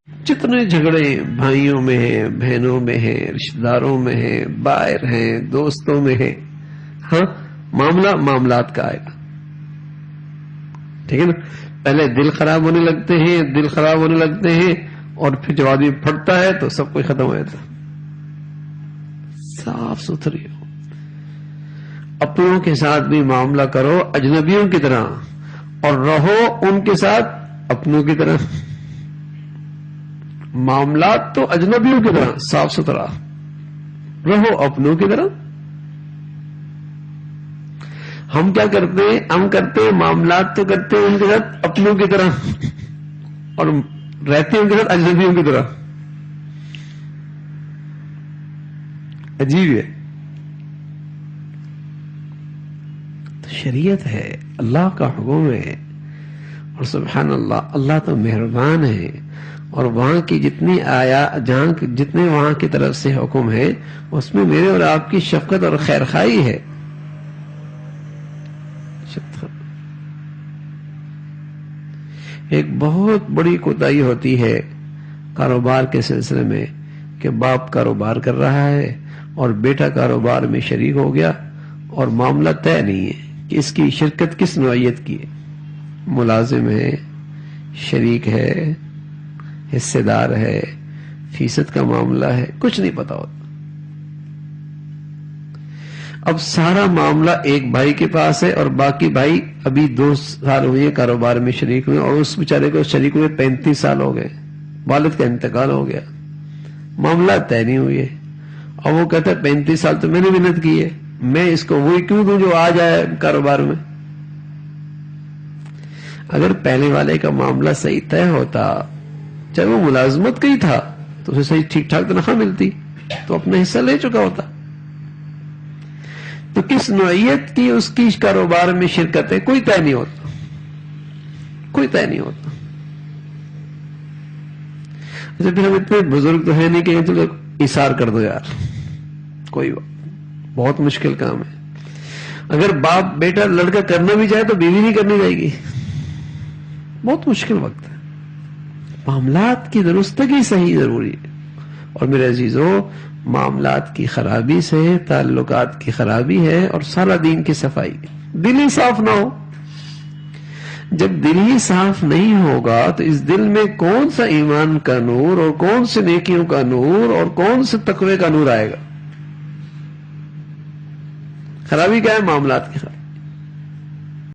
جتنے جھگڑے بھائیوں میں ہیں، بہنوں میں ہیں، رشتہ داروں میں ہیں، باہر ہیں، دوستوں میں ہیں، ہاں معاملات کا آئے گا. ٹھیک ہے نا. پہلے دل خراب ہونے لگتے ہیں اور پھر جب آدمی پھٹتا ہے تو سب کچھ ختم ہو جاتا. صاف ستھری ہو. اپنوں کے ساتھ بھی معاملہ کرو اجنبیوں کی طرح اور رہو ان کے ساتھ اپنوں کی طرح. معاملات تو اجنبیوں کی طرح صاف ستھرا، رہو اپنوں کی طرح. ہم کیا کرتے ہیں؟ ہم کرتے ہیں معاملات تو کرتے ہیں ان کے ساتھ اپنوں کی طرح اور رہتے ہیں ان کے ساتھ اجنبیوں کی طرح. عجیب ہے. شریعت ہے، اللہ کا حکم ہے، اور سبحان اللہ، اللہ تو مہربان ہے. اور وہاں کی جتنے وہاں کی طرف سے حکم ہے اس میں میرے اور آپ کی شفقت اور خیر خواہی ہے. ایک بہت بڑی کوتاہی ہوتی ہے کاروبار کے سلسلے میں کہ باپ کاروبار کر رہا ہے اور بیٹا کاروبار میں شریک ہو گیا اور معاملہ طے نہیں ہے کہ اس کی شرکت کس نوعیت کی ہے. ملازم ہے، شریک ہے، حصے دار ہے، فیصد کا معاملہ ہے، کچھ نہیں پتا ہوتا. اب سارا معاملہ ایک بھائی کے پاس ہے اور باقی بھائی ابھی 2 سال ہوئے کاروبار میں شریک ہوئے اور اس بیچارے کو شریک ہوئے 35 سال ہو گئے، والد کا انتقال ہو گیا، معاملہ طے نہیں ہوئے. اور وہ کہتا ہے 35 سال تو میں نے محنت کی ہے، میں اس کو وہی کیوں دوں جو آ جائے کاروبار میں. اگر پہلے والے کا معاملہ صحیح طے ہوتا، چاہے وہ ملازمت کا ہی تھا تو اسے صحیح ٹھیک ٹھاک تنخواہ ملتی تو اپنا حصہ لے چکا ہوتا. تو کس نوعیت کی اس کی کاروبار میں شرکت ہے کوئی طے نہیں ہوتا، کوئی طے نہیں ہوتا. اچھا پھر ہم اتنے بزرگ تو ہے نہیں کہ چلو ایثار کر دو یار، کوئی بات، بہت مشکل کام ہے. اگر باپ بیٹا لڑکا کرنا بھی چاہے تو بیوی نہیں کرنی جائے گی، بہت مشکل وقت ہے. معاملات کی درستگی صحیح ضروری ہے. اور میرے عزیزوں، معاملات کی خرابی سے تعلقات کی خرابی ہے اور سارا دین کی صفائی. دل ہی صاف نہ ہو. جب دل ہی صاف نہیں ہوگا تو اس دل میں کون سا ایمان کا نور اور کون سے نیکیوں کا نور اور کون سے تقوی کا نور آئے گا؟ خرابی کیا ہے؟ معاملات کی خرابی.